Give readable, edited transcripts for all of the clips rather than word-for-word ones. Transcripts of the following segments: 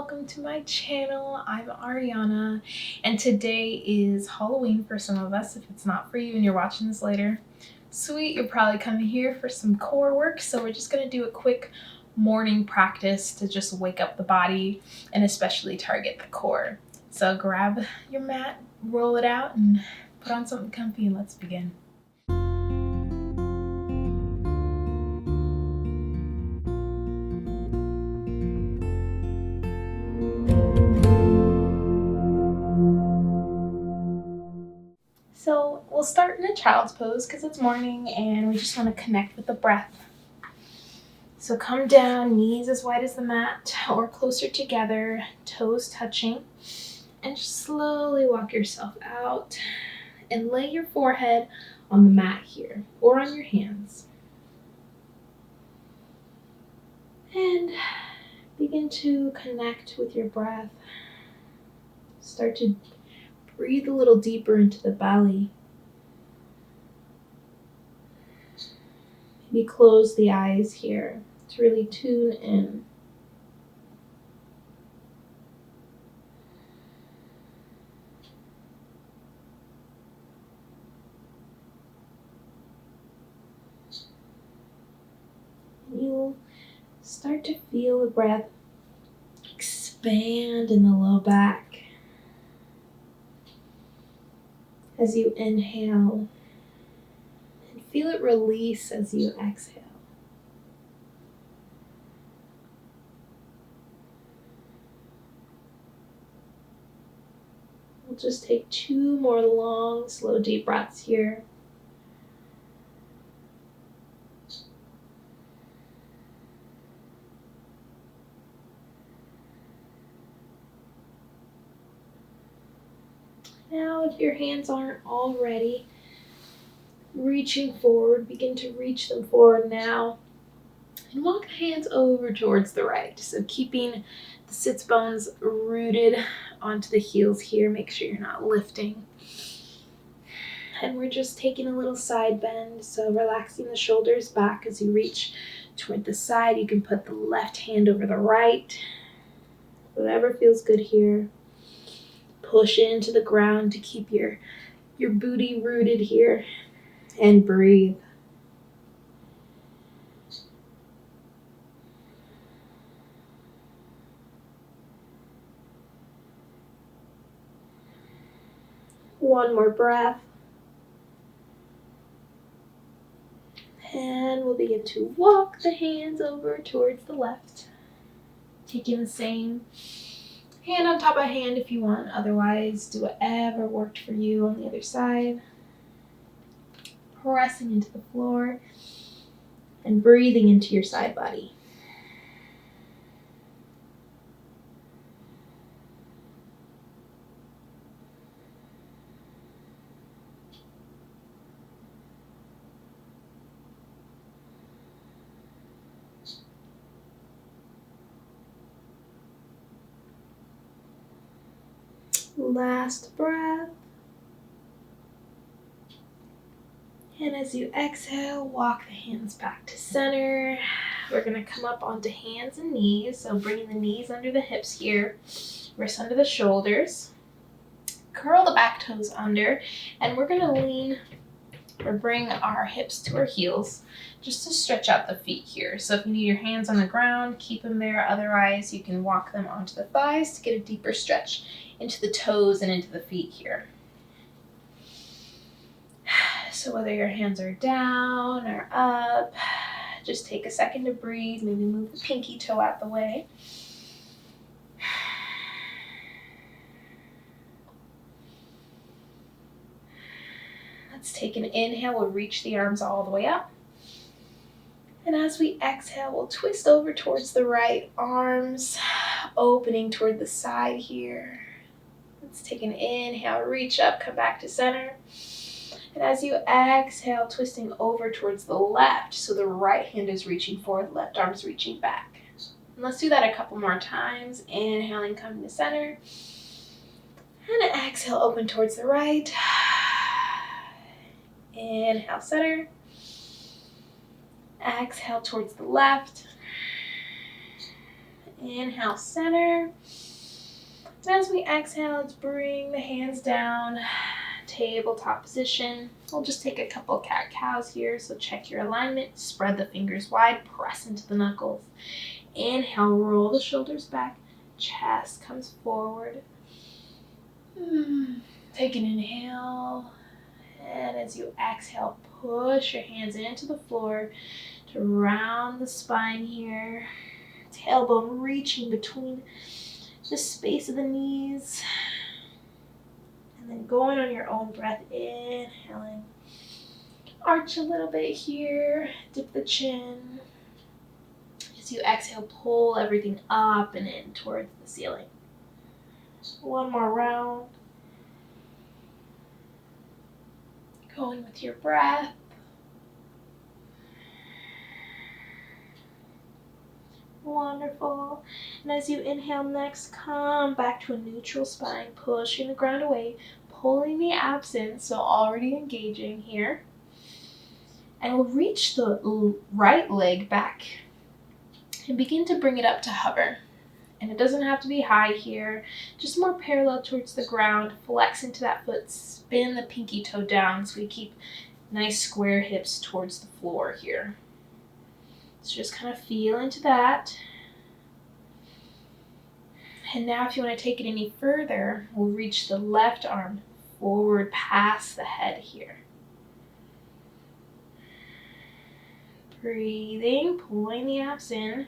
welcome to my channel. I'm Arianna, and today is Halloween for some of us. If it's not for you and you're watching this later, sweet, you're probably coming here for some core work. So we're just gonna do a quick morning practice to just wake up the body and especially target the core. So grab your mat, roll it out, and put on something comfy, and let's begin. So we'll start in a child's pose because it's morning and we just want to connect with the breath. So come down, knees as wide as the mat or closer together, toes touching, and just slowly walk yourself out and lay your forehead on the mat here or on your hands. And begin to connect with your breath. Start to breathe a little deeper into the belly. Maybe close the eyes here to really tune in. And you'll start to feel the breath expand in the low back as you inhale, and feel it release as you exhale. We'll just take 2 more long, slow, deep breaths here. Now, if your hands aren't already reaching forward, begin to reach them forward now. And walk the hands over towards the right. So keeping the sits bones rooted onto the heels here. Make sure you're not lifting. And we're just taking a little side bend. So relaxing the shoulders back as you reach toward the side. You can put the left hand over the right. Whatever feels good here. Push into the ground to keep your booty rooted here. And breathe. One more breath. And we'll begin to walk the hands over towards the left. Taking the same hand on top of hand if you want. Otherwise, do whatever worked for you on the other side. Pressing into the floor and breathing into your side body. Last breath. And as you exhale, walk the hands back to center. We're going to come up onto hands and knees. So bringing the knees under the hips here, wrists under the shoulders. Curl the back toes under, and we're going to lean or bring our hips to our heels just to stretch out the feet here. So if you need your hands on the ground, keep them there. Otherwise, you can walk them onto the thighs to get a deeper stretch into the toes and into the feet here. So whether your hands are down or up, just take a second to breathe. Maybe move the pinky toe out the way. Let's take an inhale. We'll reach the arms all the way up. And as we exhale, we'll twist over towards the right, arms opening toward the side here. Let's take an inhale, reach up, come back to center. And as you exhale, twisting over towards the left, so the right hand is reaching forward, the left arm is reaching back. And let's do that a couple more times. Inhaling, coming to center. And exhale, open towards the right. Inhale, center. Exhale towards the left. Inhale, center. And as we exhale, let's bring the hands down, tabletop position. We'll just take a couple cat-cows here, so check your alignment. Spread the fingers wide, press into the knuckles. Inhale, roll the shoulders back, chest comes forward. Take an inhale, and as you exhale, push your hands into the floor to round the spine here. Tailbone reaching between the space of the knees. And then going on your own breath, inhaling. Arch a little bit here, dip the chin. As you exhale, pull everything up and in towards the ceiling. One more round. Going with your breath. Wonderful. And as you inhale next, come back to a neutral spine, pushing the ground away, pulling the abs in, so already engaging here. And we'll reach the right leg back and begin to bring it up to hover. And it doesn't have to be high here, just more parallel towards the ground. Flex into that foot, spin the pinky toe down so we keep nice square hips towards the floor here. So just kind of feel into that. And now if you want to take it any further, we'll reach the left arm forward past the head here. Breathing, pulling the abs in,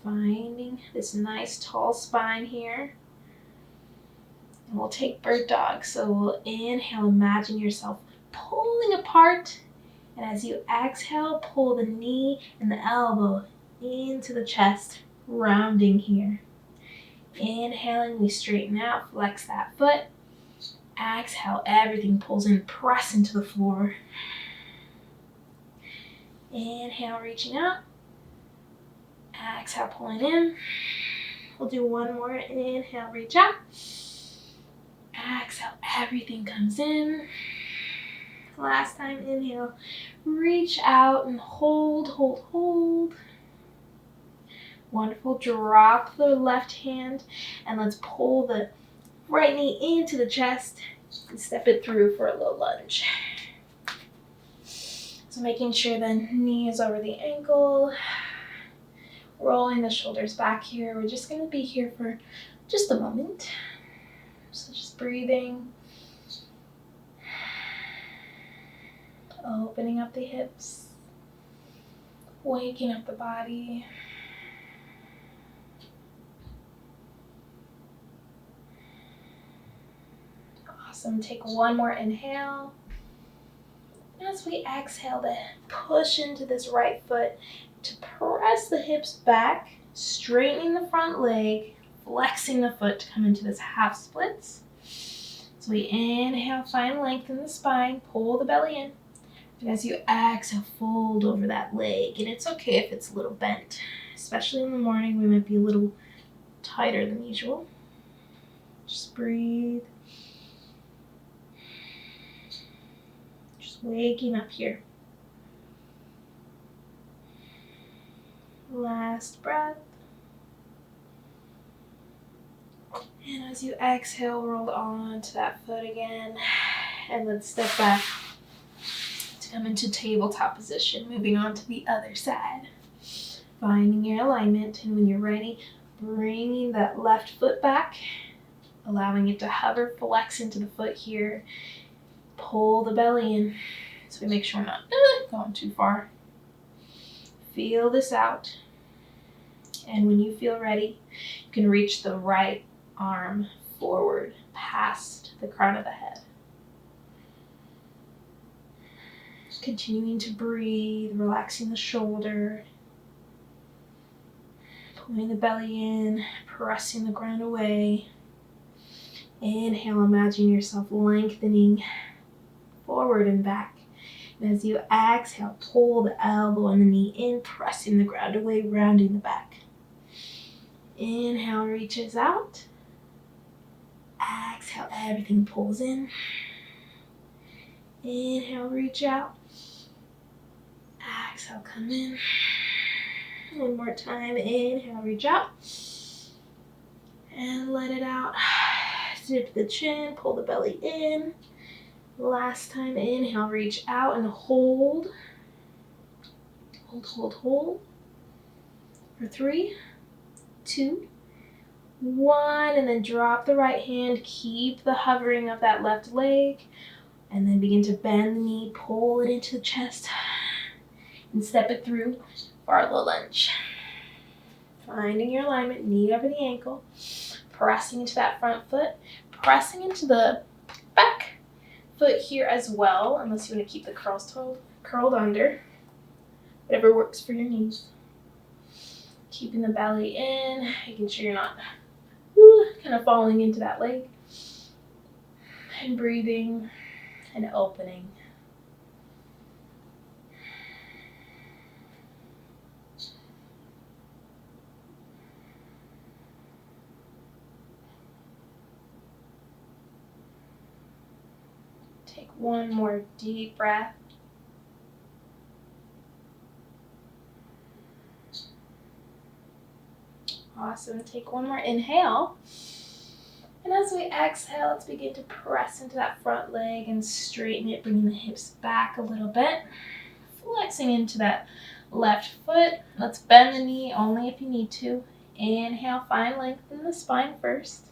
finding this nice tall spine here. And we'll take bird dog. So we'll inhale, imagine yourself pulling apart. And as you exhale, pull the knee and the elbow into the chest, rounding here. Inhaling, we straighten out, flex that foot. Exhale, everything pulls in, press into the floor. Inhale, reaching out. Exhale, pulling in. We'll do one more. Inhale, reach out. Exhale, everything comes in. Last time, inhale, reach out and hold, hold, hold. Wonderful. Drop the left hand and let's pull the right knee into the chest and step it through for a little lunge. So making sure the knee is over the ankle, rolling the shoulders back here. We're just going to be here for just a moment. So just breathing. Opening up the hips, waking up the body. Awesome. Take one more inhale. As we exhale, to push into this right foot to press the hips back, straightening the front leg, flexing the foot to come into this half splits. So we inhale, find length in the spine, pull the belly in. And as you exhale, fold over that leg. And it's okay if it's a little bent, especially in the morning. We might be a little tighter than usual. Just breathe. Just waking up here. Last breath. And as you exhale, roll onto that foot again. And let's step back. Come into tabletop position, moving on to the other side. Finding your alignment, and when you're ready, bringing that left foot back, allowing it to hover, flex into the foot here. Pull the belly in, so we make sure we're not going too far. Feel this out. And when you feel ready, you can reach the right arm forward past the crown of the head. Continuing to breathe, relaxing the shoulder, pulling the belly in, pressing the ground away. Inhale, imagine yourself lengthening forward and back. And as you exhale, pull the elbow and the knee in, pressing the ground away, rounding the back. Inhale, reaches out. Exhale, everything pulls in. Inhale, reach out. Exhale, come in. One more time. Inhale, reach out. Dip the chin, pull the belly in. Last time, inhale, reach out and hold. Hold, hold, hold. For 3, 2, 1, and then drop the right hand. Keep the hovering of that left leg. And then begin to bend the knee, pull it into the chest, and step it through for our low lunge. Finding your alignment, knee over the ankle, pressing into that front foot, pressing into the back foot here as well, unless you want to keep the curled under. Whatever works for your knees. Keeping the belly in, making sure you're not kind of falling into that leg. And breathing and opening. Take one more deep breath. Awesome. Take one more inhale. And as we exhale, let's begin to press into that front leg and straighten it, bringing the hips back a little bit. Flexing into that left foot. Let's bend the knee only if you need to. Inhale, find length in the spine first.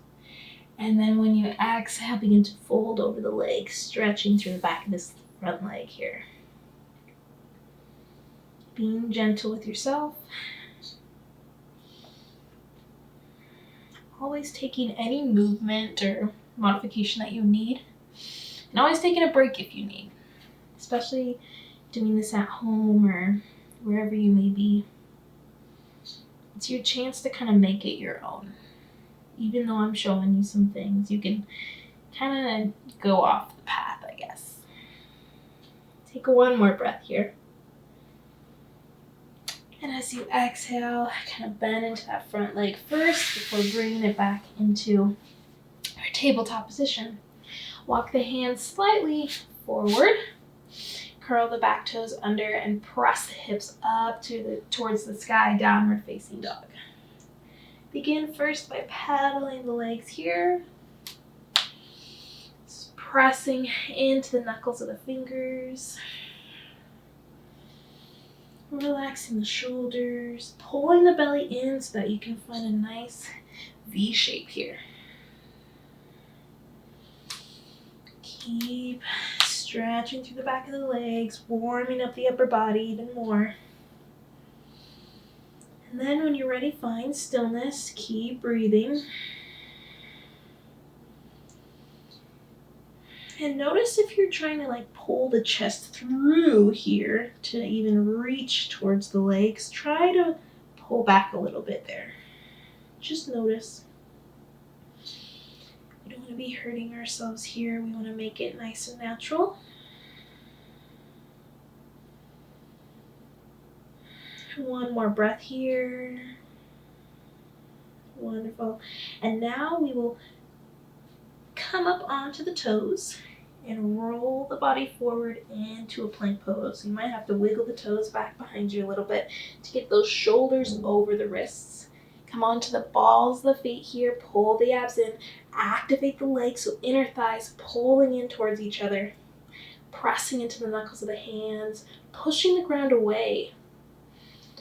And then when you exhale, begin to fold over the leg, stretching through the back of this front leg here. Being gentle with yourself. Always taking any movement or modification that you need. And always taking a break if you need. Especially doing this at home or wherever you may be. It's your chance to kind of make it your own. Even though I'm showing you some things, you can kind of go off the path, I guess. Take one more breath here. And as you exhale, kind of bend into that front leg first before bringing it back into our tabletop position. Walk the hands slightly forward. Curl the back toes under and press the hips up towards the sky, downward facing dog. Begin first by paddling the legs here. Just pressing into the knuckles of the fingers. Relaxing the shoulders, pulling the belly in so that you can find a nice V shape here. Keep stretching through the back of the legs, warming up the upper body even more. And then when you're ready, find stillness, keep breathing. And notice if you're trying to pull the chest through here to even reach towards the legs, try to pull back a little bit there. Just notice. We don't want to be hurting ourselves here. We want to make it nice and natural. One more breath here. Wonderful. And now we will come up onto the toes and roll the body forward into a plank pose. You might have to wiggle the toes back behind you a little bit to get those shoulders over the wrists. Come onto the balls of the feet here, pull the abs in, activate the legs, so inner thighs pulling in towards each other, pressing into the knuckles of the hands, pushing the ground away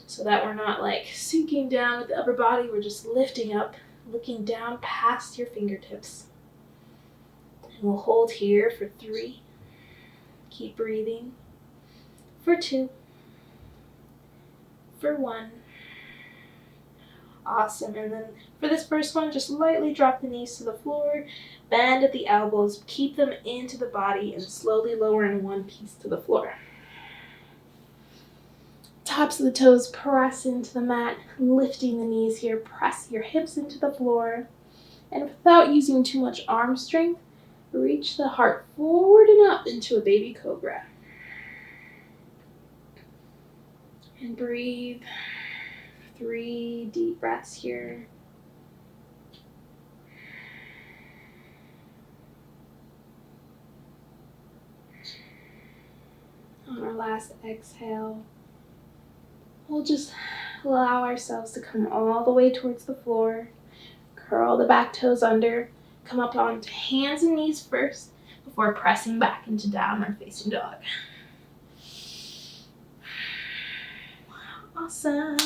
so that we're not sinking down with the upper body, we're just lifting up, looking down past your fingertips. And we'll hold here for 3. Keep breathing. For 2. For 1. Awesome. And then for this first one, just lightly drop the knees to the floor, bend at the elbows, keep them into the body, and slowly lower in one piece to the floor. Tops of the toes press into the mat, lifting the knees here, press your hips into the floor. And without using too much arm strength, reach the heart forward and up into a baby cobra. And breathe. 3 deep breaths here. On our last exhale, we'll just allow ourselves to come all the way towards the floor. Curl the back toes under. Come up onto hands and knees first before pressing back into downward facing dog. Awesome.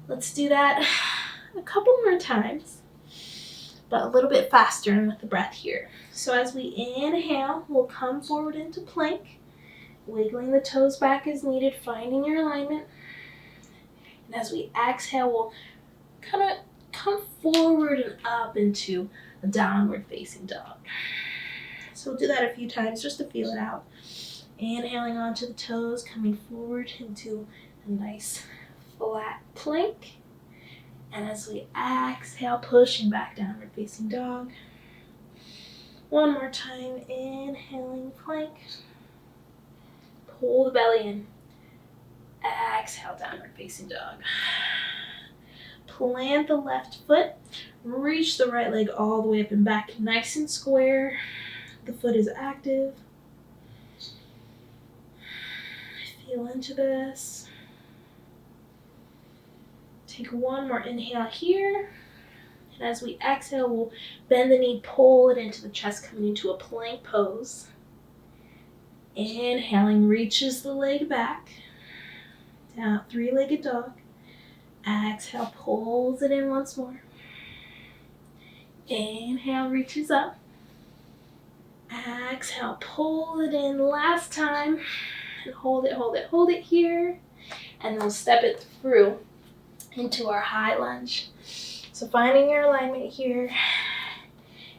Let's do that a couple more times, but a little bit faster and with the breath here. So as we inhale, we'll come forward into plank, wiggling the toes back as needed, finding your alignment. And as we exhale, we'll kind of come forward and up into a downward facing dog. So we'll do that a few times just to feel it out. Inhaling onto the toes, coming forward into a nice flat plank. And as we exhale, pushing back downward facing dog. One more time, inhaling plank. Pull the belly in. Exhale, downward facing dog. Plant the left foot. Reach the right leg all the way up and back, nice and square. The foot is active. Feel into this. Take one more inhale here. And as we exhale, we'll bend the knee, pull it into the chest, coming into a plank pose. Inhaling, reaches the leg back. Down, three-legged dog. Exhale, pulls it in once more. Inhale, reaches up. Exhale, pull it in last time. And hold it, hold it, hold it here. And we'll step it through into our high lunge. So finding your alignment here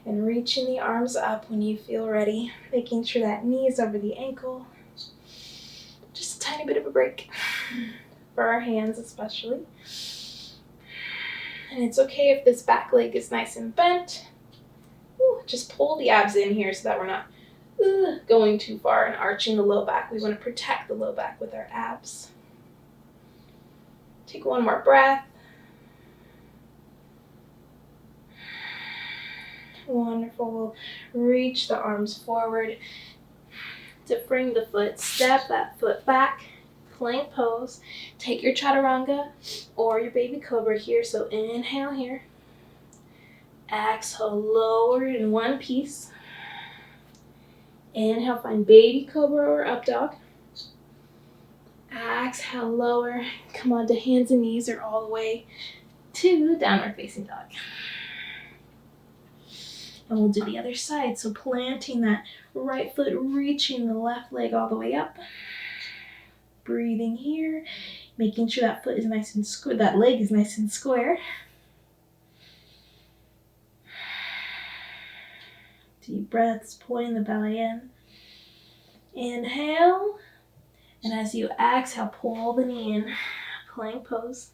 and reaching the arms up when you feel ready. Making sure that knee is over the ankle. Just a tiny bit of a break for our hands especially. And it's okay if this back leg is nice and bent. Ooh, just pull the abs in here so that we're not going too far and arching the low back. We want to protect the low back with our abs. Take one more breath. Wonderful. We'll reach the arms forward to bring the foot. Step that foot back. Plank pose. Take your chaturanga or your baby cobra here. So inhale here. Exhale, lower in one piece. Inhale, find baby cobra or up dog. Exhale, lower. Come on to hands and knees or all the way to downward facing dog. And we'll do the other side. So planting that right foot, reaching the left leg all the way up. Breathing here, making sure that foot is nice and square, that leg is nice and square. Deep breaths, pulling the belly in. Inhale. And as you exhale, pull the knee in. Plank pose.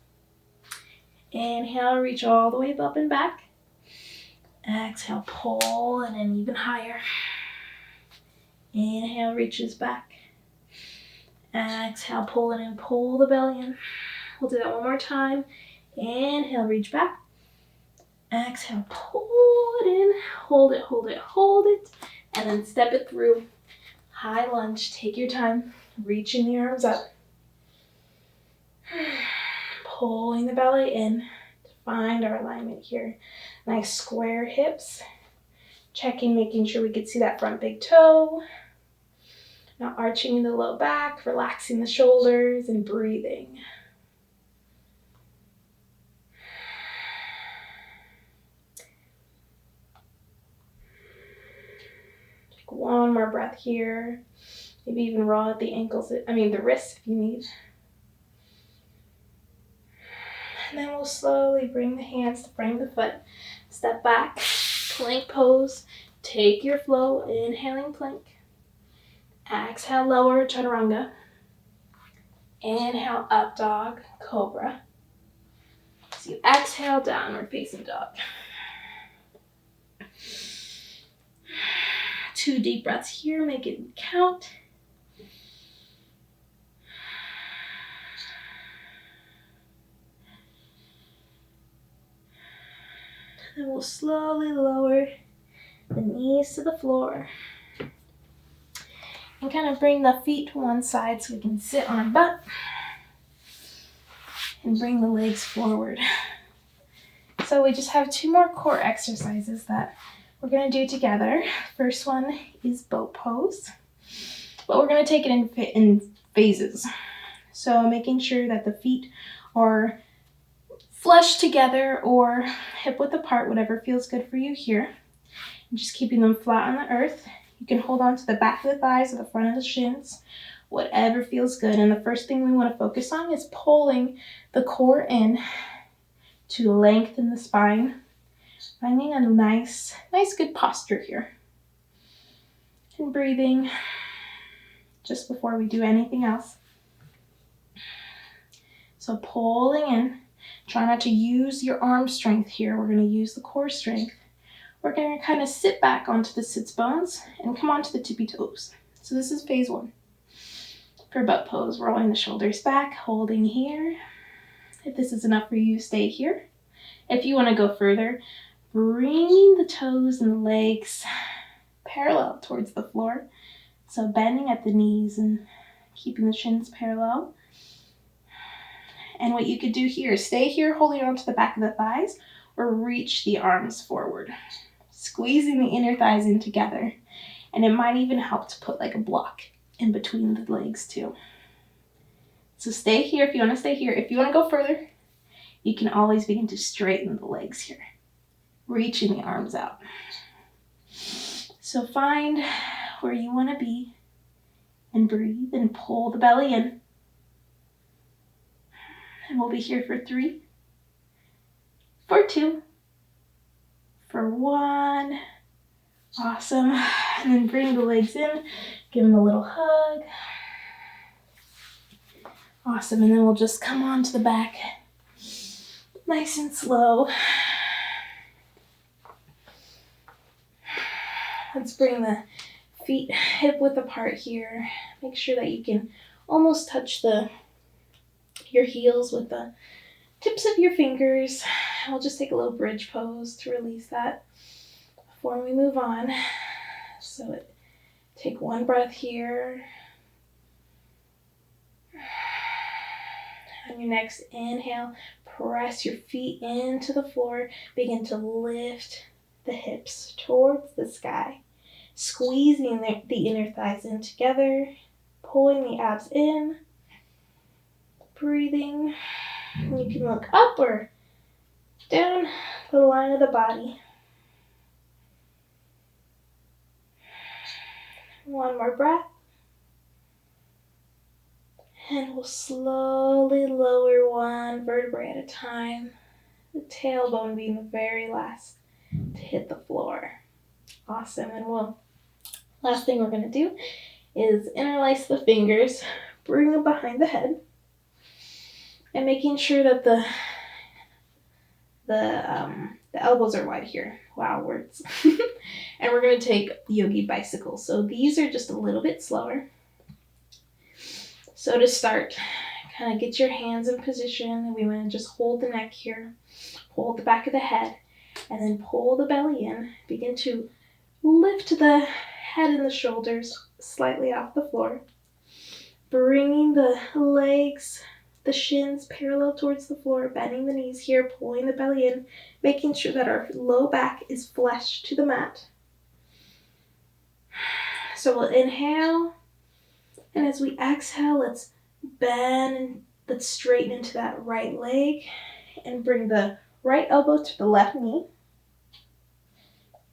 Inhale, reach all the way up and back. Exhale, pull and then even higher. Inhale, reaches back. Exhale, pull it in, pull the belly in. We'll do that one more time. Inhale, reach back. Exhale, pull it in, hold it, hold it, hold it, and then step it through. High lunge, take your time, reaching the arms up. Pulling the belly in to find our alignment here. Nice square hips. Checking, making sure we can see that front big toe. Now arching the low back, relaxing the shoulders, and breathing. Take one more breath here. Maybe even roll out the ankles, the wrists if you need. And then we'll slowly bring the hands to frame the foot. Step back, plank pose. Take your flow, inhaling plank. Exhale, lower, chaturanga. Inhale, up dog, cobra. So you exhale, downward facing dog. 2 deep breaths here, make it count. And we'll slowly lower the knees to the floor. And kind of bring the feet to one side so we can sit on our butt. And bring the legs forward. So we just have 2 more core exercises that we're going to do together. First one is boat pose, but we're going to take it in phases. So making sure that the feet are flush together or hip width apart, whatever feels good for you here. And just keeping them flat on the earth. You can hold on to the back of the thighs or the front of the shins, whatever feels good. And the first thing we want to focus on is pulling the core in to lengthen the spine, finding a nice good posture here. And breathing just before we do anything else. So pulling in. Try not to use your arm strength here. We're going to use the core strength. We're going to kind of sit back onto the sits bones and come onto the tippy toes. So this is phase 1. For boat pose, rolling the shoulders back, holding here. If this is enough for you, stay here. If you want to go further, bringing the toes and the legs parallel towards the floor. So bending at the knees and keeping the shins parallel. And what you could do here is stay here holding on to the back of the thighs or reach the arms forward. Squeezing the inner thighs in together. And it might even help to put like a block in between the legs too. So stay here if you want to stay here. If you want to go further, you can always begin to straighten the legs here. Reaching the arms out. So find where you want to be and breathe and pull the belly in. And we'll be here for 3, for 2, for 1. Awesome. And then bring the legs in, give them a little hug. Awesome. And then we'll just come on to the back, nice and slow. Let's bring the feet hip width apart here. Make sure that you can almost touch your heels with the tips of your fingers. I'll just take a little bridge pose to release that before we move on. So take 1 breath here. On your next inhale, press your feet into the floor. Begin to lift the hips towards the sky. Squeezing the inner thighs in together. Pulling the abs in. Breathing. You can look up or down the line of the body. 1 more breath. And we'll slowly lower 1 vertebrae at a time. The tailbone being the very last to hit the floor. Awesome. And last thing we're going to do is interlace the fingers. Bring them behind the head. And making sure that the elbows are wide here. Wow, words. And we're going to take yogi bicycles. So these are just a little bit slower. So to start, kind of get your hands in position. We want to just hold the neck here. Hold the back of the head. And then pull the belly in. Begin to lift the head and the shoulders slightly off the floor. Bringing the legs, the shins parallel towards the floor, bending the knees here, pulling the belly in, making sure that our low back is flush to the mat. So we'll inhale, and as we exhale, let's bend and let's straighten into that right leg and bring the right elbow to the left knee.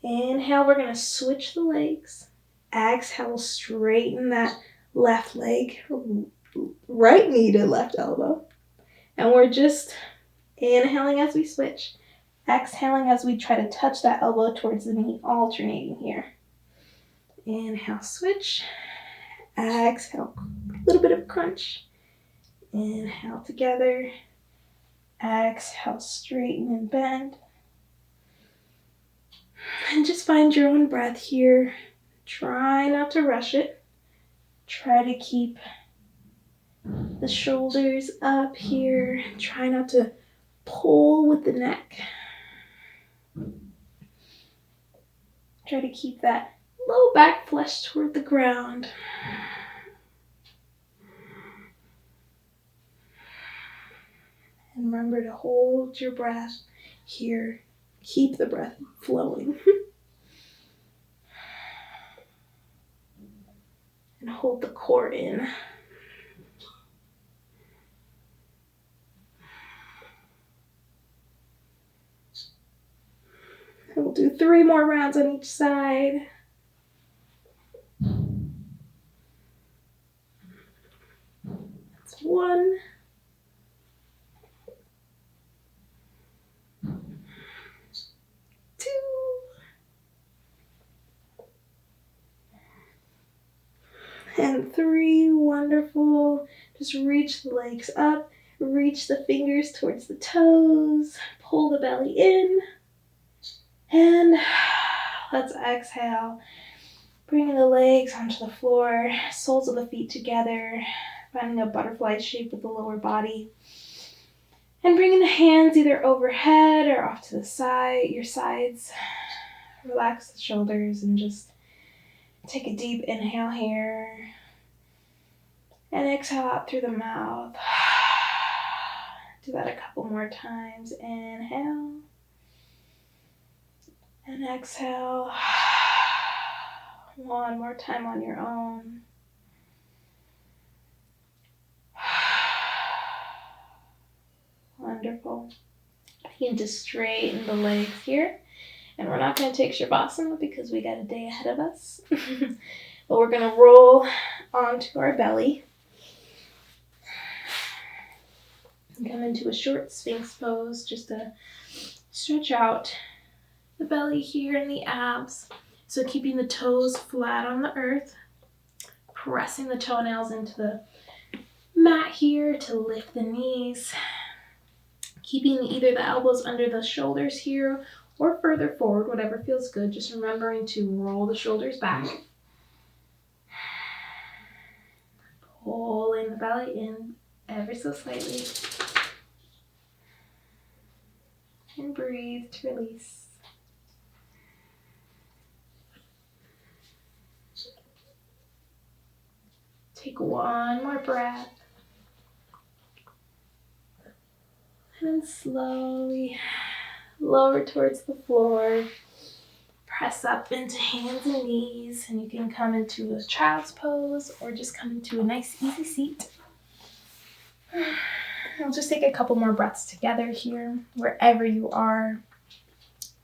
Inhale, we're going to switch the legs. Exhale, straighten that left leg, right knee to left elbow. And we're just inhaling as we switch, exhaling as we try to touch that elbow towards the knee, alternating here. Inhale, switch. Exhale, a little bit of crunch. Inhale together. Exhale, straighten and bend. And just find your own breath here. Try not to rush it. Try to keep the shoulders up here. Try not to pull with the neck. Try to keep that low back flush toward the ground. And remember to hold your breath here. Keep the breath flowing. And hold the core in. And we'll do 3 more rounds on each side. That's 1. 2. And 3. Wonderful. Just reach the legs up. Reach the fingers towards the toes. Pull the belly in. And let's exhale. Bringing the legs onto the floor. Soles of the feet together. Finding a butterfly shape with the lower body. And bringing the hands either overhead or off to the side, your sides. Relax the shoulders and just take a deep inhale here. And exhale out through the mouth. Do that a couple more times. Inhale. And exhale. 1 more time on your own. Wonderful. You can just straighten the legs here. And we're not going to take Shavasana because we got a day ahead of us. But we're going to roll onto our belly. And come into a short Sphinx pose just to stretch out the belly here and the abs. So keeping the toes flat on the earth. Pressing the toenails into the mat here to lift the knees. Keeping either the elbows under the shoulders here or further forward, whatever feels good. Just remembering to roll the shoulders back. Pulling the belly in ever so slightly. And breathe to release. Take 1 more breath. And slowly lower towards the floor. Press up into hands and knees. And you can come into a child's pose or just come into a nice easy seat. We'll just take a couple more breaths together here, wherever you are.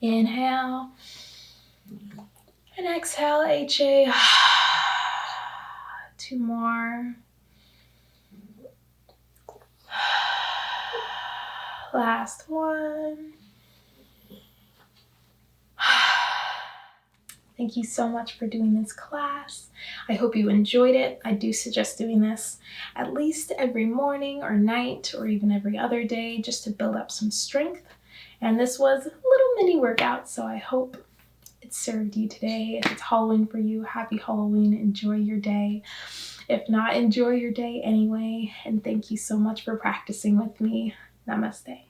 Inhale. And exhale, HA. 2 more. Last one. Thank you so much for doing this class. I hope you enjoyed it. I do suggest doing this at least every morning or night or even every other day just to build up some strength. And this was a little mini workout, so I hope it served you today. If it's Halloween for you, happy Halloween. Enjoy your day. If not, enjoy your day anyway. And thank you so much for practicing with me. Namaste.